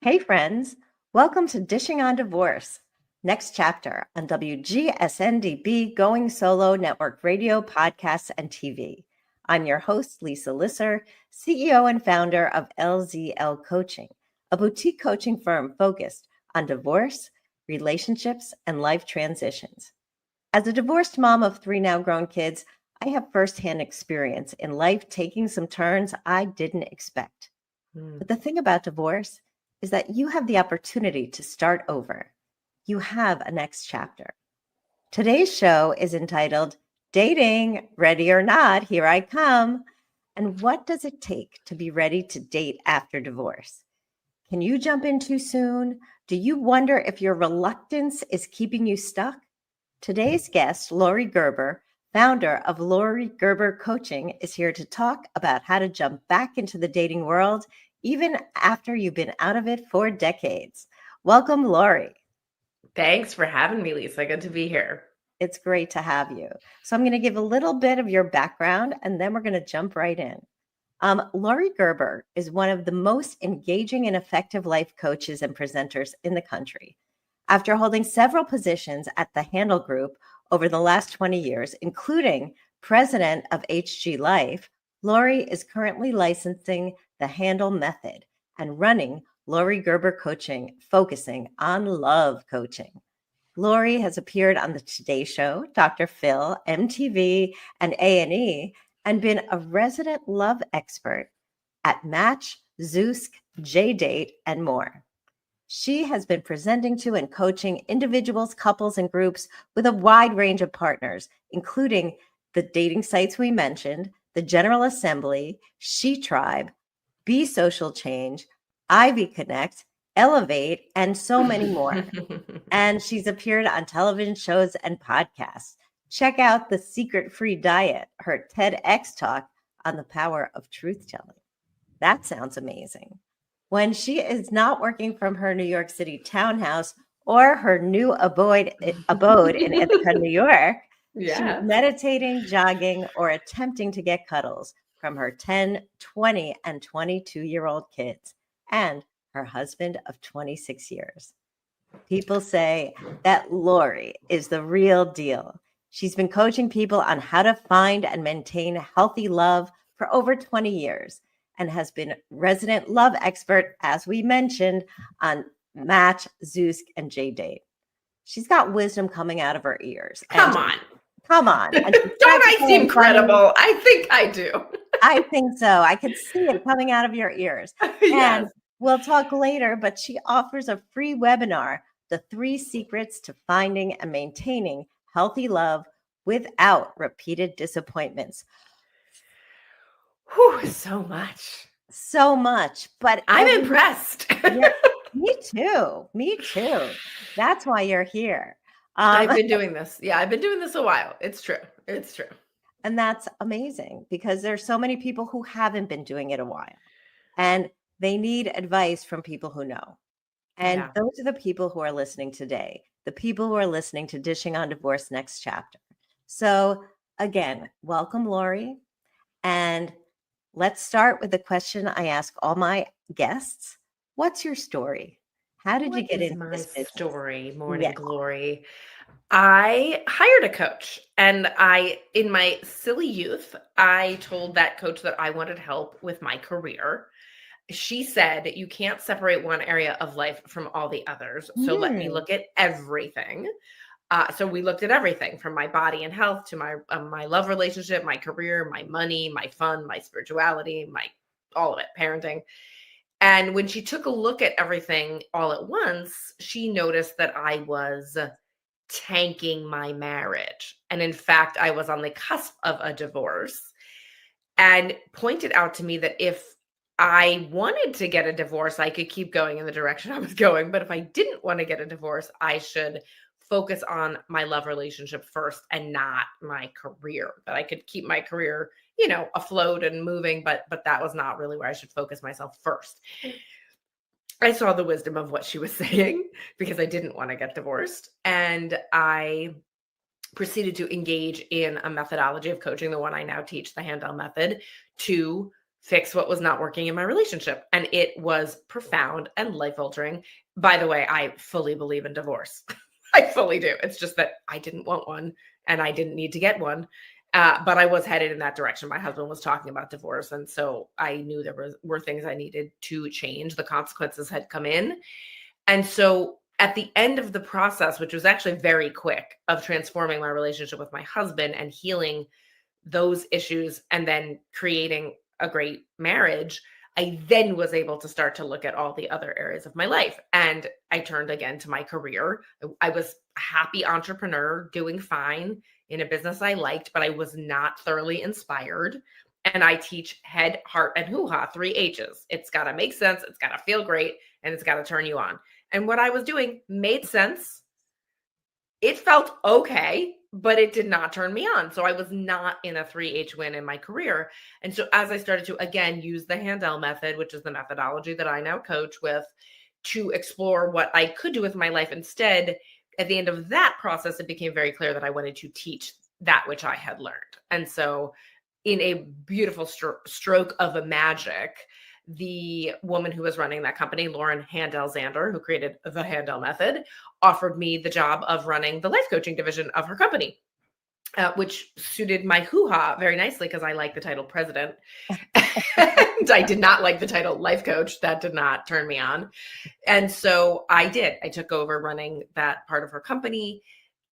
Hey friends, welcome to Dishing on Divorce, next chapter on WGSN-DB Going Solo Network Radio, Podcasts, and TV. I'm your host, Lisa Lisser, CEO and founder of LZL Coaching, a boutique coaching firm focused on divorce, relationships, and life transitions. As a divorced mom of 3 now grown kids, I have firsthand experience in life taking some turns I didn't expect. But the thing about divorce is that you have the opportunity to start over. You have a next chapter. Today's show is entitled Dating, Ready or Not, Here I Come. And what does it take to be ready to date after divorce? Can you jump in too soon? Do you wonder if your reluctance is keeping you stuck? Today's guest, Laurie Gerber, founder of Laurie Gerber Coaching, is here to talk about how to jump back into the dating world even after you've been out of it for decades. Welcome, Laurie. Thanks for having me, Lisa. Good to be here. It's great to have you. So I'm going to give a little bit of your background, and then we're going to jump right in. Laurie Gerber is one of the most engaging and effective life coaches and presenters in the country. After holding several positions at the Handle Group over the last 20 years, including president of HG Life, Laurie is currently licensing the Handle Method and running Laurie Gerber Coaching, focusing on love coaching. Laurie has appeared on the Today Show, Dr. Phil, MTV, and A&E, and been a resident love expert at Match, Zoosk, JDate, and more. She has been presenting to and coaching individuals, couples, and groups with a wide range of partners, including the dating sites we mentioned, the General Assembly, She Tribe, Be Social Change, Ivy Connect, Elevate, and so many more. And she's appeared on television shows and podcasts. Check out The Secret Free Diet, her TEDx talk on the power of truth telling. That sounds amazing. When she is not working from her New York City townhouse or her new abode in Ithaca, New York, she's meditating, jogging, or attempting to get cuddles from her 10, 20, and 22-year-old kids and her husband of 26 years. People say that Laurie is the real deal. She's been coaching people on how to find and maintain healthy love for over 20 years and has been resident love expert, as we mentioned, on Match, Zoosk, and JDate. She's got wisdom coming out of her ears. Come on. And don't I seem credible? I think I do. I think so. I can see it coming out of your ears. Yes. And we'll talk later, but she offers a free webinar, The 3 Secrets to Finding and Maintaining Healthy Love Without Repeated Disappointments. Whew, so much. But I'm impressed. Yeah, me too. That's why you're here. I've been doing this. Yeah, I've been doing this a while. It's true. And that's amazing because there's so many people who haven't been doing it a while and they need advice from people who know. And those are the people who are listening today, the people who are listening to Dishing on Divorce Next Chapter. So again, welcome, Laurie. And let's start with the question I ask all my guests. What's your story? How did you get into this business? Story, Morning Glory. I hired a coach, and in my silly youth, I told that coach that I wanted help with my career. She said, you can't separate one area of life from all the others. So let me look at everything. So we looked at everything from my body and health to my love relationship, my career, my money, my fun, my spirituality, all of it, parenting. And when she took a look at everything all at once, she noticed that I was tanking my marriage. And in fact, I was on the cusp of a divorce and pointed out to me that if I wanted to get a divorce, I could keep going in the direction I was going. But if I didn't want to get a divorce, I should focus on my love relationship first and not my career. That I could keep my career, afloat and moving, but that was not really where I should focus myself first. I saw the wisdom of what she was saying because I didn't want to get divorced. And I proceeded to engage in a methodology of coaching, the one I now teach, the Handle Method, to fix what was not working in my relationship. And it was profound and life-altering. By the way, I fully believe in divorce. I fully do. It's just that I didn't want one and I didn't need to get one. But I was headed in that direction. My husband was talking about divorce. And so I knew there were things I needed to change. The consequences had come in. And so at the end of the process, which was actually very quick, of transforming my relationship with my husband and healing those issues and then creating a great marriage, I then was able to start to look at all the other areas of my life. And I turned again to my career. I was a happy entrepreneur doing fine in a business I liked, but I was not thoroughly inspired. And I teach head, heart, and hoo-ha, 3 H's. It's got to make sense. It's got to feel great. And it's got to turn you on. And what I was doing made sense. It felt okay, but it did not turn me on. So I was not in a 3H win in my career. And so as I started to, again, use the Handel method, which is the methodology that I now coach with, to explore what I could do with my life instead, at the end of that process, it became very clear that I wanted to teach that which I had learned. And so in a beautiful stroke of a magic, the woman who was running that company, Lauren Handel-Zander, who created the Handel method, offered me the job of running the life coaching division of her company, which suited my hoo-ha very nicely because I like the title president. And I did not like the title life coach. That did not turn me on. And so I did. I took over running that part of her company.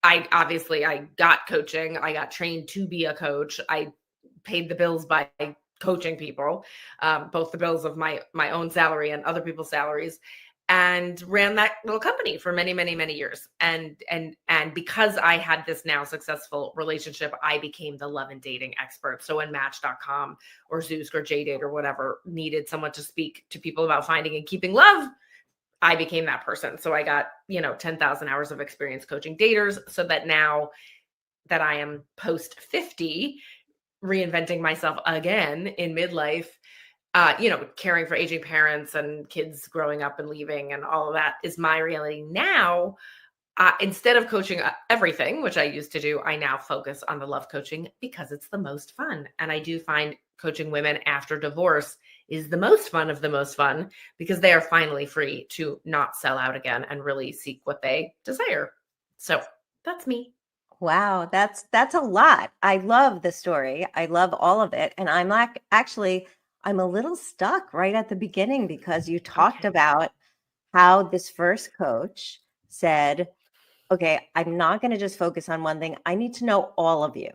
I got coaching. I got trained to be a coach. I paid the bills by coaching people, both the bills of my own salary and other people's salaries, and ran that little company for many, many, many years. And because I had this now successful relationship, I became the love and dating expert. So when Match.com or Zoosk or JDate or whatever needed someone to speak to people about finding and keeping love, I became that person. So I got, 10,000 hours of experience coaching daters, so that now that I am post 50, reinventing myself again in midlife, caring for aging parents and kids growing up and leaving and all of that is my reality now. Instead of coaching everything, which I used to do, I now focus on the love coaching because it's the most fun. And I do find coaching women after divorce is the most fun of the most fun because they are finally free to not sell out again and really seek what they desire. So that's me. Wow, that's a lot. I love the story. I love all of it. And I'm I'm a little stuck right at the beginning because you talked about how this first coach said, okay, I'm not going to just focus on one thing. I need to know all of you.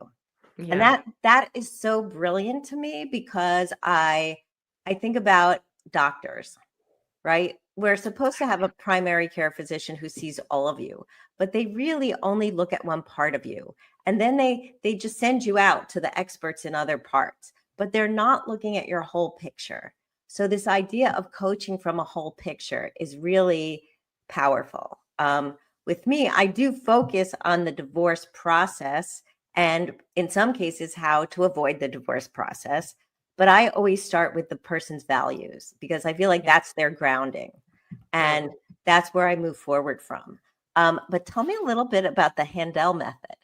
Yeah. And that is so brilliant to me because I think about doctors, right? We're supposed to have a primary care physician who sees all of you, but they really only look at one part of you. And then they just send you out to the experts in other parts, but they're not looking at your whole picture. So this idea of coaching from a whole picture is really powerful. With me, I do focus on the divorce process and in some cases, how to avoid the divorce process. But I always start with the person's values because I feel like that's their grounding. And that's where I move forward from. But tell me a little bit about the Handel method.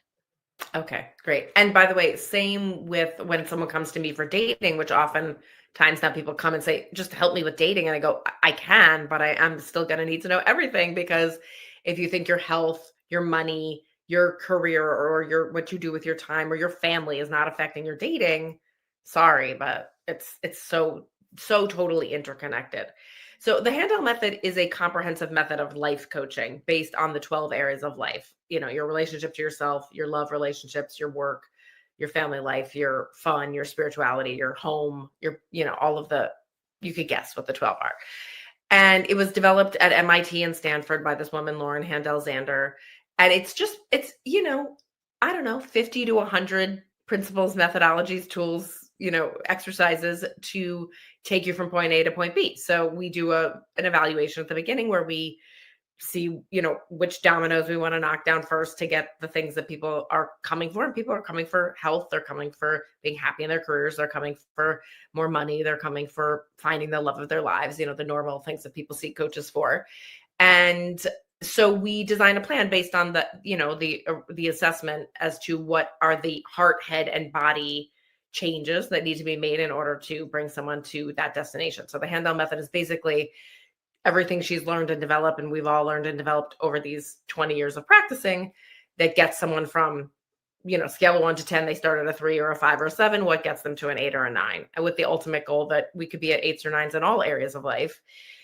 Okay, great. And by the way, same with when someone comes to me for dating, which often times now people come and say, just help me with dating. And I go, I can, but I am still going to need to know everything because if you think your health, your money, your career, or what you do with your time or your family is not affecting your dating, sorry, but it's so totally interconnected. So the Handel method is a comprehensive method of life coaching based on the 12 areas of life. Your relationship to yourself, your love relationships, your work, your family life, your fun, your spirituality, your home, all of you could guess what the 12 are. And it was developed at MIT and Stanford by this woman, Lauren Handel-Zander. And it's 50 to 100 principles, methodologies, tools, exercises to take you from point A to point B. So we do an evaluation at the beginning where we see, which dominoes we want to knock down first to get the things that people are coming for. And people are coming for health. They're coming for being happy in their careers. They're coming for more money. They're coming for finding the love of their lives, the normal things that people seek coaches for. And so we design a plan based on the assessment as to what are the heart, head, and body changes that need to be made in order to bring someone to that destination. So the hand-down method is basically everything she's learned and developed, and we've all learned and developed over these 20 years of practicing, that gets someone from, scale of 1 to 10, they start at a 3 or a 5 or a 7, what gets them to an 8 or a 9, and with the ultimate goal that we could be at 8s or 9s in all areas of life.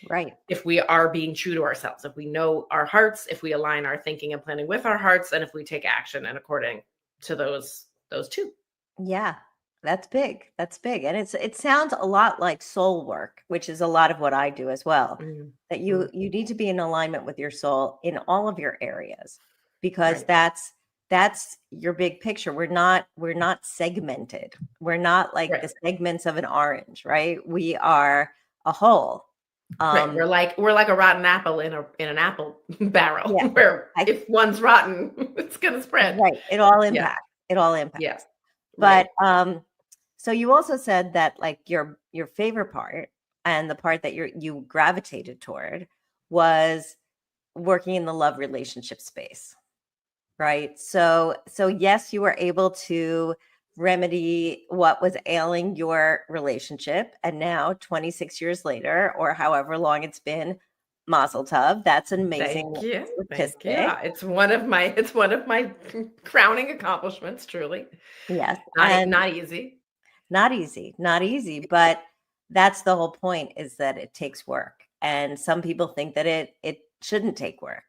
Right. If we are being true to ourselves, if we know our hearts, if we align our thinking and planning with our hearts, and if we take action and according to those two. Yeah, that's big. That's big. And it sounds a lot like soul work, which is a lot of what I do as well. Mm-hmm. That you need to be in alignment with your soul in all of your areas, because Right. that's your big picture. We're not segmented. We're not like Right. the segments of an orange, right? We are a whole. Right. We're like a rotten apple in an apple barrel, Yeah, where if one's rotten, it's gonna spread. right. It all Yeah. impacts. It all impacts. Yes. But Right. so you also said that like your favorite part and the part that you gravitated toward was working in the love relationship space, right? So yes, you were able to remedy what was ailing your relationship, and now 26 years later, or however long it's been, mazel tov. That's an amazing Thank you. statistic. Yeah, it's one of my crowning accomplishments, truly. Yes, Not and not easy. not easy, but that's the whole point, is that it takes work. And some people think that it shouldn't take work,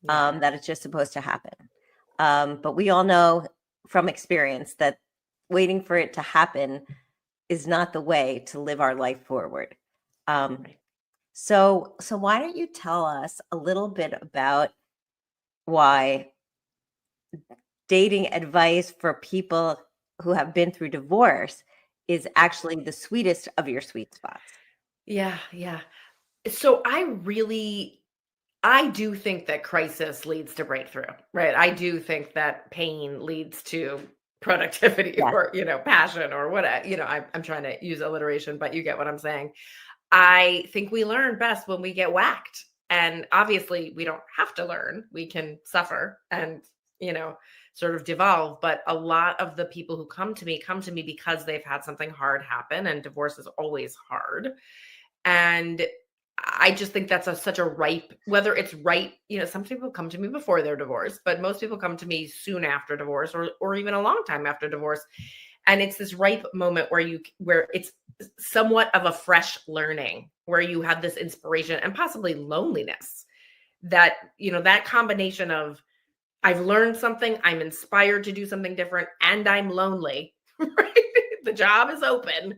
Yeah. that it's just supposed to happen. But we all know from experience that waiting for it to happen is not the way to live our life forward. Right. So why don't you tell us a little bit about why dating advice for people who have been through divorce is actually the sweetest of your sweet spots? Yeah, yeah. So I do think that crisis leads to breakthrough, right? I do think that pain leads to productivity Yes. or, passion or whatever. I'm trying to use alliteration, but you get what I'm saying. I think we learn best when we get whacked. And obviously, we don't have to learn. We can suffer and, sort of devolve. But a lot of the people who come to me because they've had something hard happen, and divorce is always hard. And I just think that's such a ripe, whether it's right, some people come to me before their divorce, but most people come to me soon after divorce, or even a long time after divorce. And it's this ripe moment where it's somewhat of a fresh learning, where you have this inspiration and possibly loneliness, that, that combination of, I've learned something, I'm inspired to do something different, and I'm lonely, right? The job is open.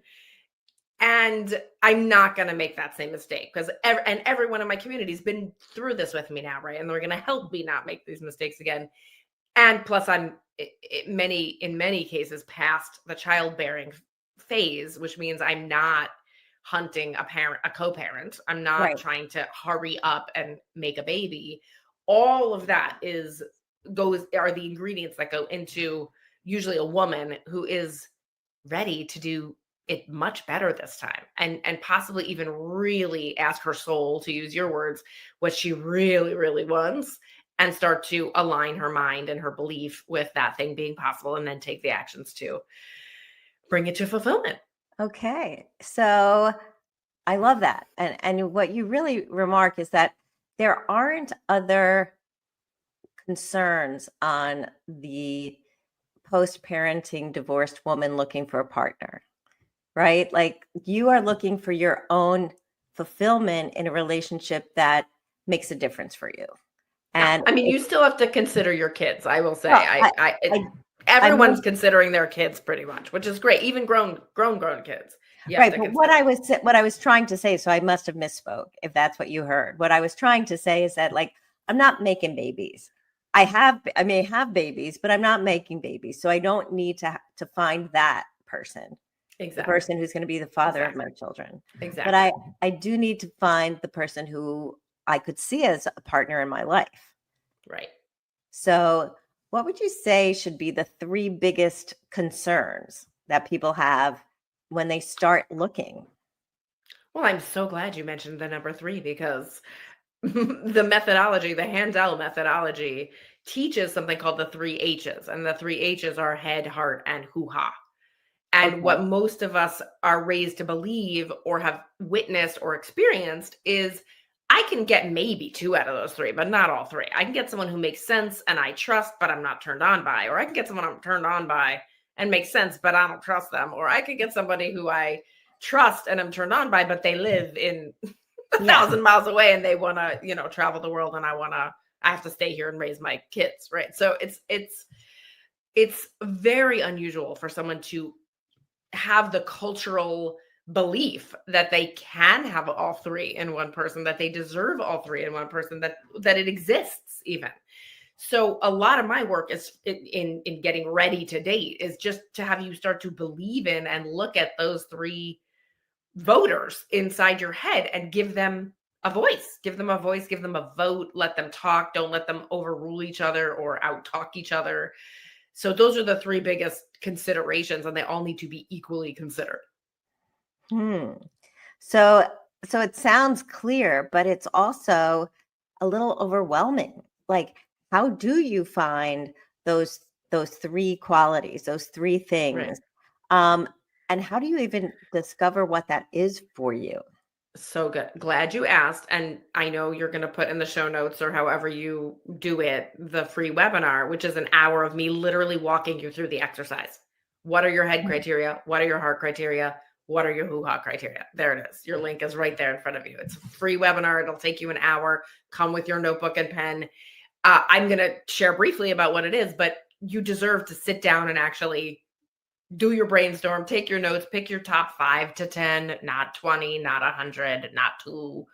And I'm not going to make that same mistake, because everyone in my community has been through this with me now, right? And they're going to help me not make these mistakes again. And plus, I'm in many cases past the childbearing phase, which means I'm not hunting a co-parent. I'm not Right. trying to hurry up and make a baby. All of that are the ingredients that go into usually a woman who is ready to do it much better this time, and possibly even really ask her soul, to use your words, what she really, really wants, and start to align her mind and her belief with that thing being possible, and then take the actions to bring it to fulfillment. Okay. So I love that. And what you really remark is that there aren't other concerns on the post-parenting divorced woman looking for a partner, right? Like, you are looking for your own fulfillment in a relationship that makes a difference for you. Yeah, And I mean, you still have to consider your kids, I will say. well, Everyone's I considering their kids pretty much, which is great. Even grown kids. You have right, to but consider. what I was trying to say, so I must have misspoke if that's what you heard. What I was trying to say is that, like, I'm not making babies. I may have babies, but I'm not making babies. So I don't need to find that person, the Exactly. person who's going to be the father of my Exactly. children. Exactly. But I do need to find the person who I could see as a partner in my life. Right. So what would you say should be the 3 biggest concerns that people have when they start looking? Well, I'm so glad you mentioned the number 3, because the methodology, the Handel methodology, teaches something called the 3 H's, and the 3 H's are head, heart, and hoo-ha. And what Okay. most of us are raised to believe or have witnessed or experienced is I can get maybe two out of those three, but not all three. I can get someone who makes sense and I trust, but I'm not turned on by, or I can get someone I'm turned on by and makes sense, but I don't trust them. Or I could get somebody who I trust and I'm turned on by, but they live in a Yeah. 1,000 miles away and they want to, travel the world and I have to stay here and raise my kids. Right. So it's very unusual for someone to have the cultural belief that they can have all three in one person, that they deserve all three in one person, that it exists even. So a lot of my work is in getting ready to date is just to have you start to believe in and look at those three voters inside your head and give them a voice, give them a vote, let them talk, don't let them overrule each other or out talk each other. So those are the three biggest considerations, and they all need to be equally considered. Hmm. So it sounds clear, but it's also a little overwhelming. Like, how do you find those three qualities, those three Right. things? And how do you even discover what that is for you? So good. Glad you asked. And I know you're going to put in the show notes or however you do it, the free webinar, which is an hour of me literally walking you through the exercise. What are your head criteria? What are your heart criteria? What are your hoo-ha criteria? There it is. Your link is right there in front of you. It's a free webinar. It'll take you an hour. Come with your notebook and pen. I'm going to share briefly about what it is, but you deserve to sit down and actually do your brainstorm, take your notes, pick your top 5 to 10, not 20, not 100, not 2,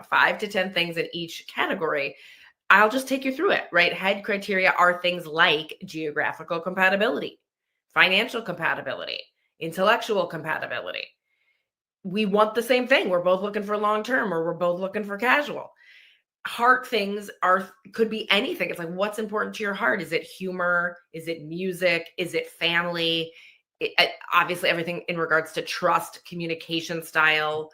5 to 10 things in each category. I'll just take you through it, right? Head criteria are things like geographical compatibility, financial compatibility, intellectual compatibility. We want the same thing. We're both looking for long-term or we're both looking for casual. Heart things could be anything. It's like, what's important to your heart? Is it humor? Is it music? Is it family? Obviously everything in regards to trust, communication style,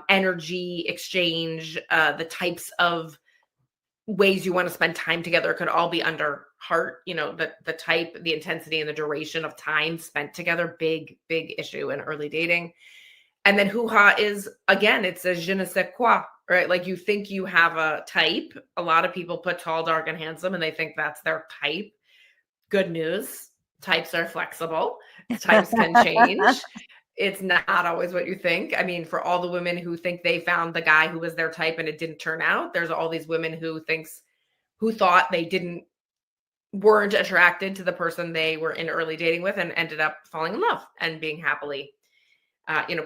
energy exchange, the types of ways you want to spend time together could all be under heart. The type, the intensity, and the duration of time spent together, big issue in early dating. And then hoo-ha is, again, it's a je ne sais quoi, right? Like, you think you have a type. A lot of people put tall, dark, and handsome, and they think that's their type. Good news. Types are flexible. Types can change. It's not always what you think. I mean, for all the women who think they found the guy who was their type and it didn't turn out, there's all these women who thought they weren't attracted to the person they were in early dating with and ended up falling in love and being happily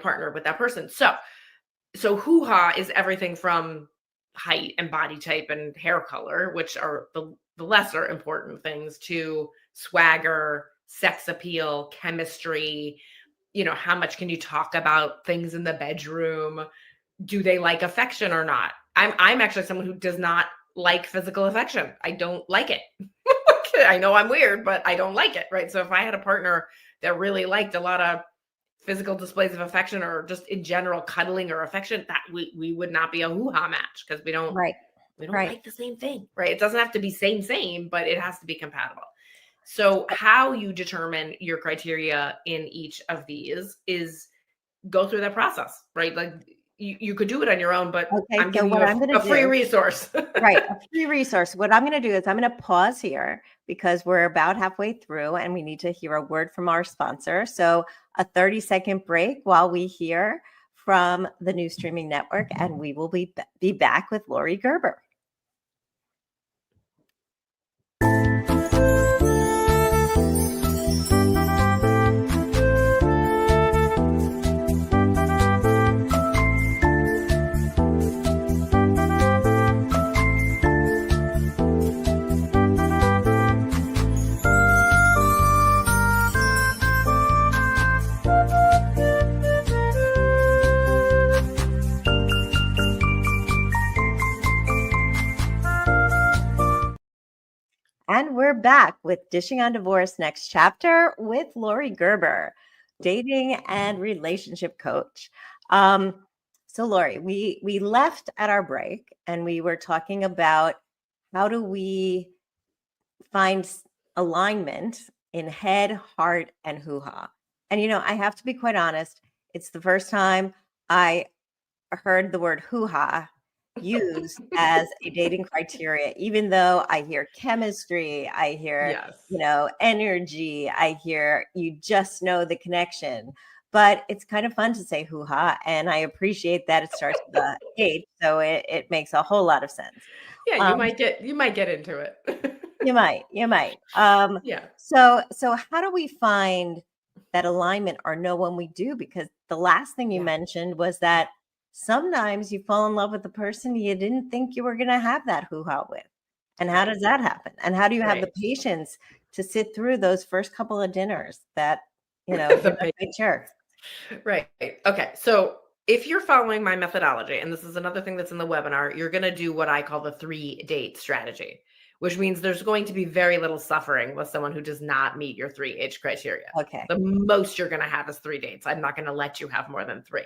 partnered with that person. So hoo-ha is everything from height and body type and hair color, which are the lesser important things, to swagger, sex appeal, chemistry. How much can you talk about things in the bedroom? Do they like affection or not? I'm actually someone who does not like physical affection. I don't like it. I know I'm weird, but I don't like it, right? So if I had a partner that really liked a lot of physical displays of affection or just in general cuddling or affection, that we would not be a hoo-ha match, because we don't like the same thing, right? It doesn't have to be same, but it has to be compatible. So how you determine your criteria in each of these is go through that process, right? Like, you could do it on your own, but I'm giving you a free resource. Right. A free resource. What I'm going to do is I'm going to pause here because we're about halfway through and we need to hear a word from our sponsor. So a 30-second break while we hear from the new streaming network, and we will be back with Laurie Gerber. And we're back with Dishing on Divorce Next Chapter with Laurie Gerber, dating and relationship coach. So Laurie, we left at our break and we were talking about how do we find alignment in head, heart, and hoo-ha. And, I have to be quite honest. It's the first time I heard the word hoo-ha used as a dating criteria, even though I hear chemistry, I hear, Yes. energy, I hear you just know the connection. But it's kind of fun to say hoo-ha, and I appreciate that it starts with a H, so it makes a whole lot of sense. Yeah, you Um, might get into it. you might. Yeah. So how do we find that alignment or know when we do? Because the last thing you Yeah. mentioned was that sometimes you fall in love with the person you didn't think you were going to have that hoo-ha with. And how Right. does that happen? And how do you have the Right. patience to sit through those first couple of dinners that, you're not The quite sure? Right. Okay. So if you're following my methodology, and this is another thing that's in the webinar, you're going to do what I call the 3-date strategy, which means there's going to be very little suffering with someone who does not meet your 3H criteria. Okay. The most you're going to have is 3 dates. I'm not going to let you have more than 3.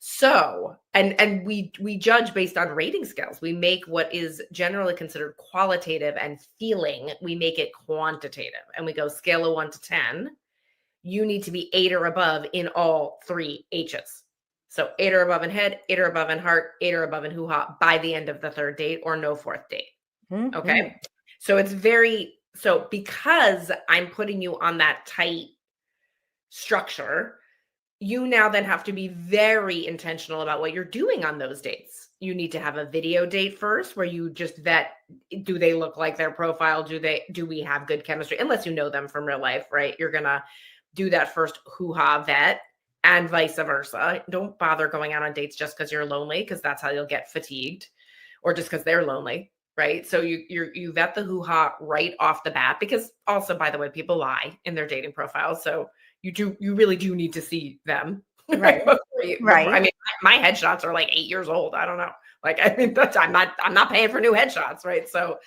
So, and we judge based on rating scales. We make what is generally considered qualitative and feeling, we make it quantitative. And we go scale of 1 to 10. You need to be 8 or above in all 3 H's. So 8 or above in head, 8 or above in heart, 8 or above in hoo-ha by the end of the 3rd date or no 4th date. Okay. Mhm. So because I'm putting you on that tight structure, you now then have to be very intentional about what you're doing on those dates. You need to have a video date first where you just vet, do they look like their profile? Do we have good chemistry? Unless you know them from real life, right? You're going to do that first hoo-ha vet and vice versa. Don't bother going out on dates just because you're lonely, because that's how you'll get fatigued, or just because they're lonely, right? So you vet the hoo-ha right off the bat, because also, by the way, people lie in their dating profiles. So you really do need to see them. Right. I mean, my headshots are like 8 years old. I don't know. Like, I mean, I'm not paying for new headshots, right? So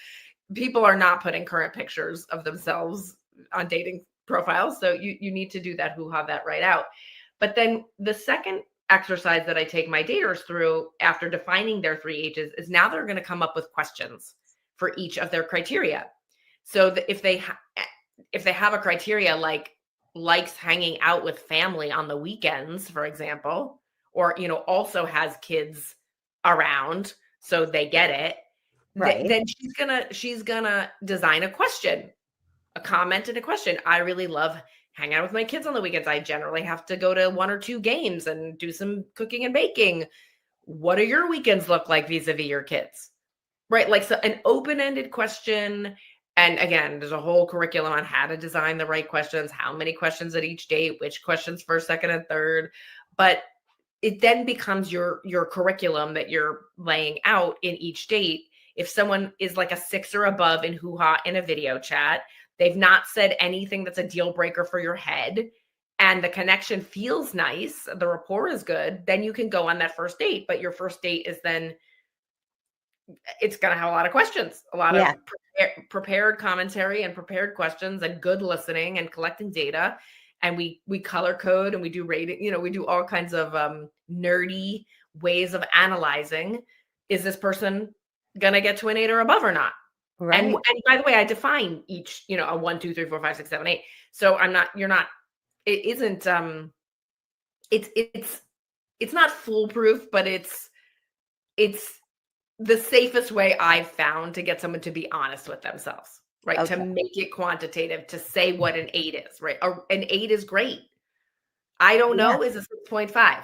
people are not putting current pictures of themselves on dating profiles. So you need to do that hoo-ha vet right out. But then the second exercise that I take my daters through after defining their 3 H's is now they're going to come up with questions for each of their criteria. So that if they have a criteria like likes hanging out with family on the weekends, for example, or also has kids around, so they get it. Right. Then she's gonna design a question, a comment and a question. I really love hanging out with my kids on the weekends. I generally have to go to 1 or 2 games and do some cooking and baking. What do your weekends look like vis-a-vis your kids? Right? Like, so an open-ended question. And again, there's a whole curriculum on how to design the right questions, how many questions at each date, which questions first, second, and third. But it then becomes your curriculum that you're laying out in each date. If someone is like a 6 or above in hoo-ha in a video chat, they've not said anything that's a deal breaker for your head, and the connection feels nice, the rapport is good, then you can go on that first date. But your first date is then, it's going to have a lot of questions, a lot of prepared commentary and prepared questions and good listening and collecting data. And we color code and we do rating, we do all kinds of nerdy ways of analyzing. Is this person going to get to an 8 or above or not? Right. And by the way, I define each, a 1, 2, 3, 4, 5, 6, 7, 8. So it isn't, it's not foolproof, but it's the safest way I've found to get someone to be honest with themselves, right? Okay. To make it quantitative, to say what an 8 is, right? An 8 is great. I don't know, is a 6.5.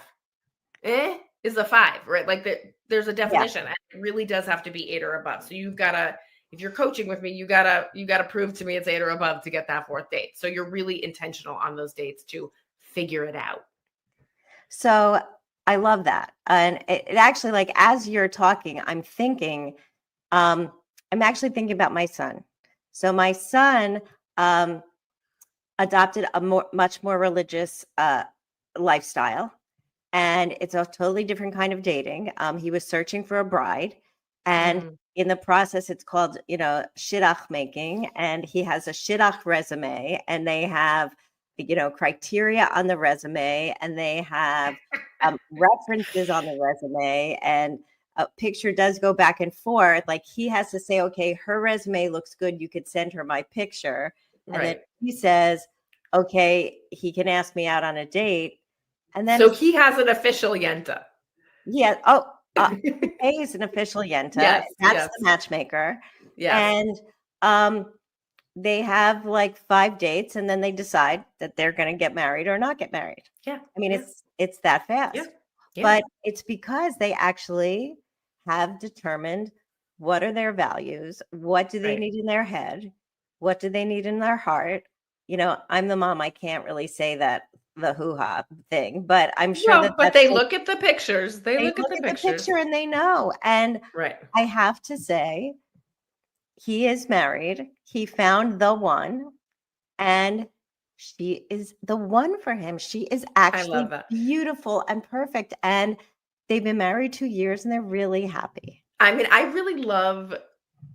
Is a 5, right? Like there's a definition. Yeah. It really does have to be 8 or above. So you've got to, if you're coaching with me, you gotta prove to me it's 8 or above to get that 4th date. So you're really intentional on those dates to figure it out. So I love that. And it actually, like, as you're talking, I'm thinking, I'm actually thinking about my son. So my son adopted a much more religious lifestyle, and it's a totally different kind of dating. He was searching for a bride, and in the process, it's called, shidduch making, and he has a shidduch resume, and they have criteria on the resume, and they have references on the resume, and a picture does go back and forth. Like, he has to say, okay, her resume looks good, you could send her my picture. And then he says, okay, he can ask me out on a date. And then So he has an official yenta. yeah, A is an official yenta. Yes, That's yes. the matchmaker. Yes. And they have like 5 dates, and then they decide that they're going to get married or not get married. Yeah. I mean, it's that fast. Yeah. Yeah. But it's because they actually have determined what are their values, what do they Right. need in their head, what do they need in their heart. You know, I'm the mom. I can't really say that the hoo-ha thing, but I'm sure No, that but that's they like, look at the pictures. They they look at look the at the pictures. picture and they know. And Right. I have to say, he is married. He found the one, and she is the one for him. She is actually love that. beautiful and perfect. And they've been married 2 years and they're really happy. I mean, I really love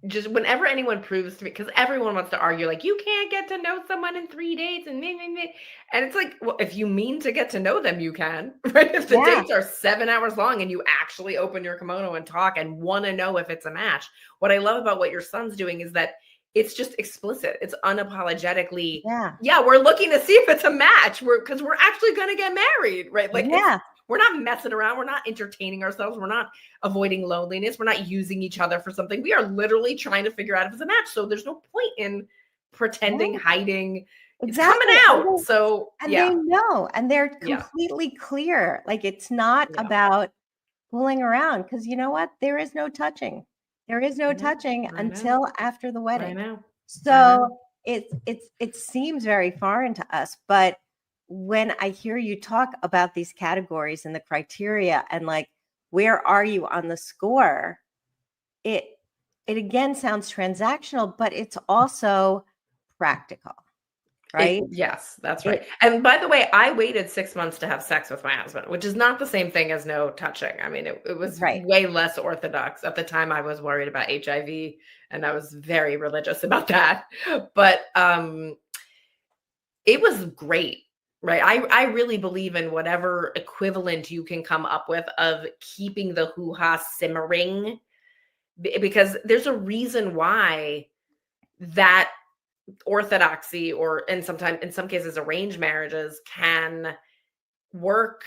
just whenever anyone proves to me, because everyone wants to argue, like, you can't get to know someone in 3 dates and meh, meh, meh. And it's like, well, if you mean to get to know them, you can, right? If the Yeah. dates are 7 hours long and you actually open your kimono and talk and want to know if it's a match. What I love about what your son's doing is that it's just explicit. It's unapologetically, Yeah. we're looking to see if it's a match. Because we're actually going to get married, right? Like, Yeah. we're not messing around. We're not entertaining ourselves. We're not avoiding loneliness. We're not using each other for something. We are literally trying to figure out if it's a match. So there's no point in pretending, hiding. Exactly. It's coming out. So And yeah. they know, and they're Yeah. completely clear. Like, it's not Yeah. about fooling around, because you know what? There is no touching. There is no touching until after the wedding. I know. So it seems very foreign to us, but when I hear you talk about these categories and the criteria and like, where are you on the score? It again sounds transactional, but it's also practical, right? Yes, that's right. And by the way, I waited 6 months to have sex with my husband, which is not the same thing as no touching. I mean, it was Right. way less orthodox. At the time, I was worried about HIV, and I was very religious about that. But it was great, right? I really believe in whatever equivalent you can come up with of keeping the hoo-ha simmering, because there's a reason why that orthodoxy, or sometimes in some cases arranged marriages, can work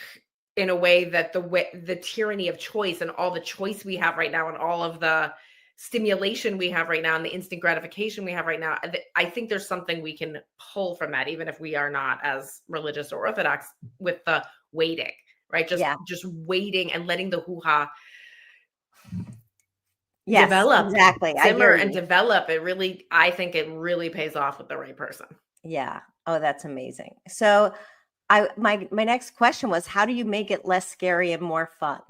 in a way that the tyranny of choice and all the choice we have right now and all of the stimulation we have right now and the instant gratification we have right now, I think there's something we can pull from that, even if we are not as religious or orthodox, with the waiting, right? Just waiting and letting the hoo-ha develop, exactly. simmer and develop. I think it really pays off with the right person. Yeah. Oh, that's amazing. So my next question was, how do you make it less scary and more fun?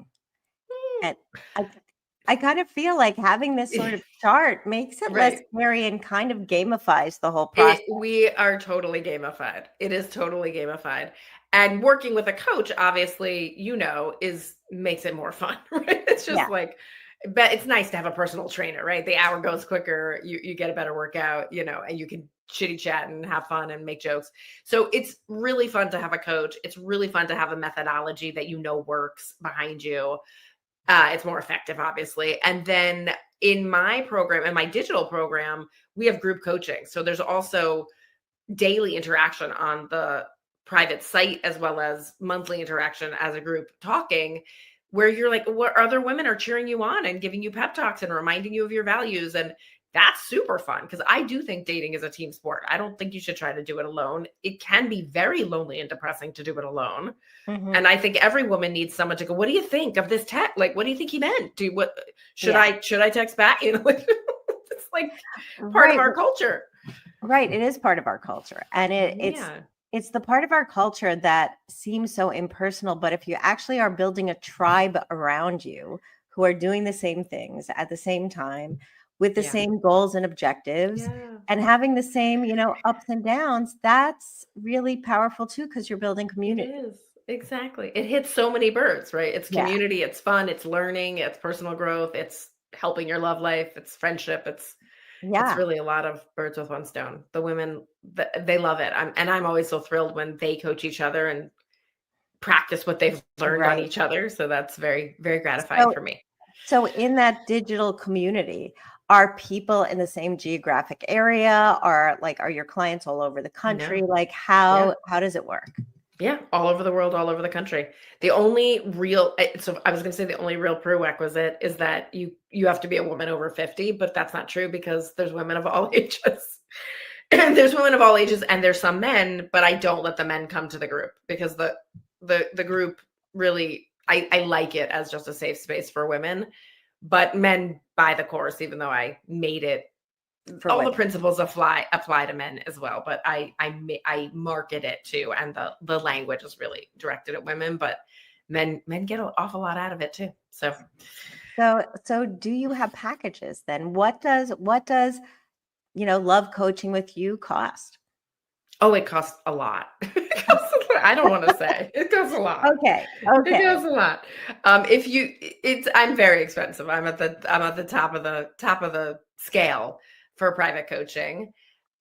And I kind of feel like having this sort of chart makes it less scary and kind of gamifies the whole process. We are totally gamified. It is totally gamified. And working with a coach, obviously, makes it more fun, right? It's just but it's nice to have a personal trainer, right? The hour goes quicker, you get a better workout, and you can chitty chat and have fun and make jokes. So it's really fun to have a coach. It's really fun to have a methodology that works behind you. It's more effective, obviously. And then in my program, in my digital program, we have group coaching. So there's also daily interaction on the private site, as well as monthly interaction as a group talking, where you're like, what other women are cheering you on and giving you pep talks and reminding you of your values. And that's super fun, because I do think dating is a team sport. I don't think you should try to do it alone. It can be very lonely and depressing to do it alone. Mm-hmm. And I think every woman needs someone to go, what do you think of this text? Like, what do you think he meant? Should I text back? It's like part of our culture. Right. It is part of our culture. And it's the part of our culture that seems so impersonal. But if you actually are building a tribe around you who are doing the same things at the same time, with the same goals and objectives, and having the same, ups and downs, that's really powerful too, because you're building community. It is. Exactly. It hits so many birds, right? It's community, it's fun, it's learning, it's personal growth, it's helping your love life, it's friendship, it's really a lot of birds with one stone. The women, they love it. I'm always so thrilled when they coach each other and practice what they've learned on each other. So that's very, very gratifying for me. So in that digital community, are people in the same geographic area? Are your clients all over the country? No. Like Yeah. how does it work? Yeah. All over the world, all over the country. The only real, so I was going to say the only real prerequisite is that you have to be a woman over 50, but that's not true because there's women of all ages. And there's women of all ages and there's some men, but I don't let the men come to the group because the group really, I like it as just a safe space for women, but men buy the course, even though I made it. For All the women? principles apply to men as well, but I market it too, and the language is really directed at women, but men get an awful lot out of it too. So do you have packages then? What does love coaching with you cost? Oh, it costs a lot. I don't want to say it costs a lot. Okay. It goes a lot. I'm very expensive. I'm at the top of the scale for private coaching.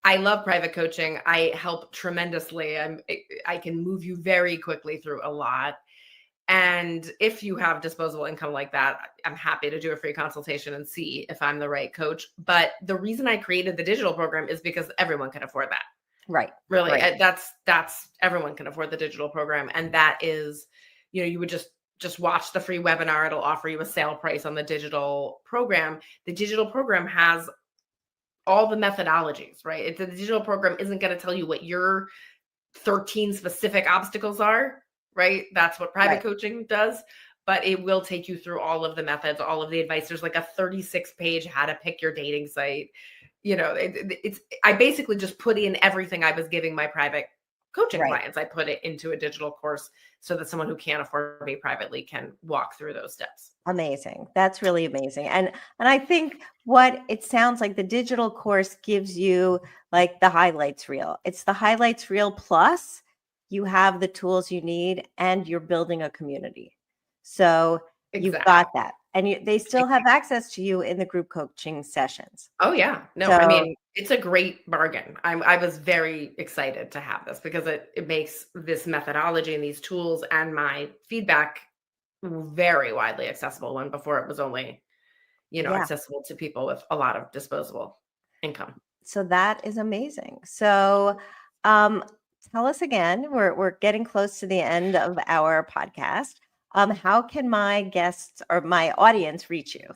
I love private coaching. I help tremendously. I can move you very quickly through a lot. And if you have disposable income like that, I'm happy to do a free consultation and see if I'm the right coach. But the reason I created the digital program is because everyone can afford that. Right. Really, Right. that's everyone can afford the digital program, and that is, you would just watch the free webinar. It'll offer you a sale price on the digital program. The digital program has all the methodologies, right? The digital program isn't going to tell you what your 13 specific obstacles are, right? That's what private Right. coaching does, but it will take you through all of the methods, all of the advice. There's like a 36-page how to pick your dating site. I basically just put in everything I was giving my private coaching Right. clients. I put it into a digital course so that someone who can't afford me privately can walk through those steps. Amazing. That's really amazing. And I think what it sounds like the digital course gives you like the highlights reel. It's the highlights reel plus you have the tools you need and you're building a community. So you've Exactly. got that. And they still have access to you in the group coaching sessions. Oh yeah. No, I mean, it's a great bargain. I was very excited to have this because it makes this methodology and these tools and my feedback very widely accessible when before it was only, Yeah. accessible to people with a lot of disposable income. So that is amazing. So tell us again, we're getting close to the end of our podcast. How can my guests or my audience reach you?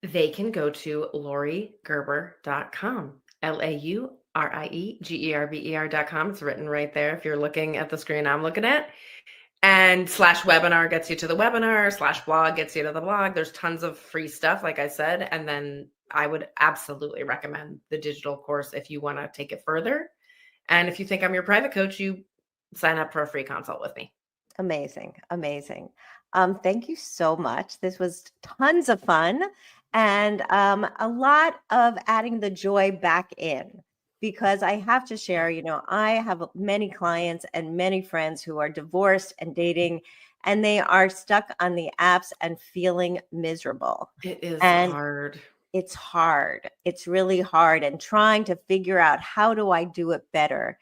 They can go to lauriegerber.com, LAURIEGERBER.com. It's written right there if you're looking at the screen I'm looking at. And /webinar gets you to the webinar, /blog gets you to the blog. There's tons of free stuff, like I said. And then I would absolutely recommend the digital course if you want to take it further. And if you think I'm your private coach, you sign up for a free consult with me. Amazing. Amazing. Thank you so much. This was tons of fun and a lot of adding the joy back in because I have to share, I have many clients and many friends who are divorced and dating and they are stuck on the apps and feeling miserable. It is And hard. it's hard. It's really hard. And trying to figure out how do I do it better?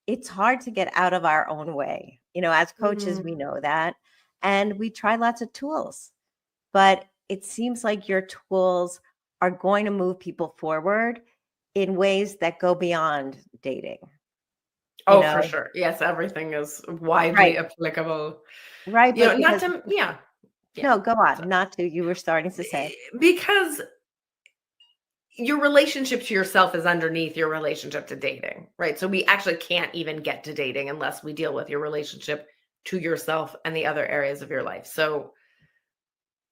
It's hard to get out of our own way. As coaches, we know that. And we try lots of tools, but it seems like your tools are going to move people forward in ways that go beyond dating. Oh, for sure. Yes, everything is widely applicable. Right. But Not to, yeah. No, go on. Not to, you were starting to say. Because your relationship to yourself is underneath your relationship to dating, right? So we actually can't even get to dating unless we deal with your relationship to yourself and the other areas of your life. So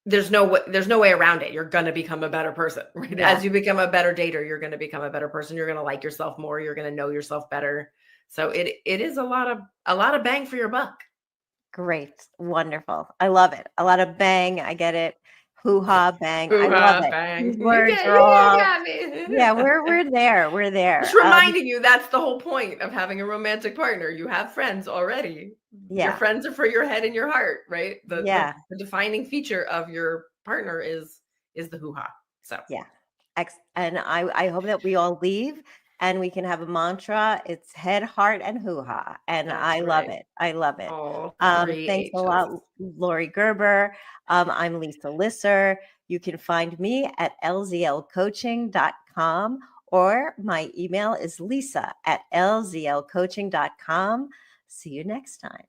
there's no way around it. You're going to become a better person, right? Yeah. As you become a better dater, you're going to become a better person. You're going to like yourself more. You're going to know yourself better. So it is a lot of bang for your buck. Great. Wonderful. I love it. A lot of bang. I get it. Hoo-ha, bang. I Hoo-ha, love it. bang. These words are all, yeah, we're there. We're there. Just reminding you that's the whole point of having a romantic partner. You have friends already. Yeah. Your friends are for your head and your heart, right? The defining feature of your partner is the hoo-ha. So yeah. And I hope that we all leave and we can have a mantra. It's head, heart, and hoo-ha. And That's I love right. it. I love it. Oh, Thanks a 3 lot, H's. Laurie Gerber. I'm Lisa Lisser. You can find me at lzlcoaching.com, or my email is lisa@lzlcoaching.com. See you next time.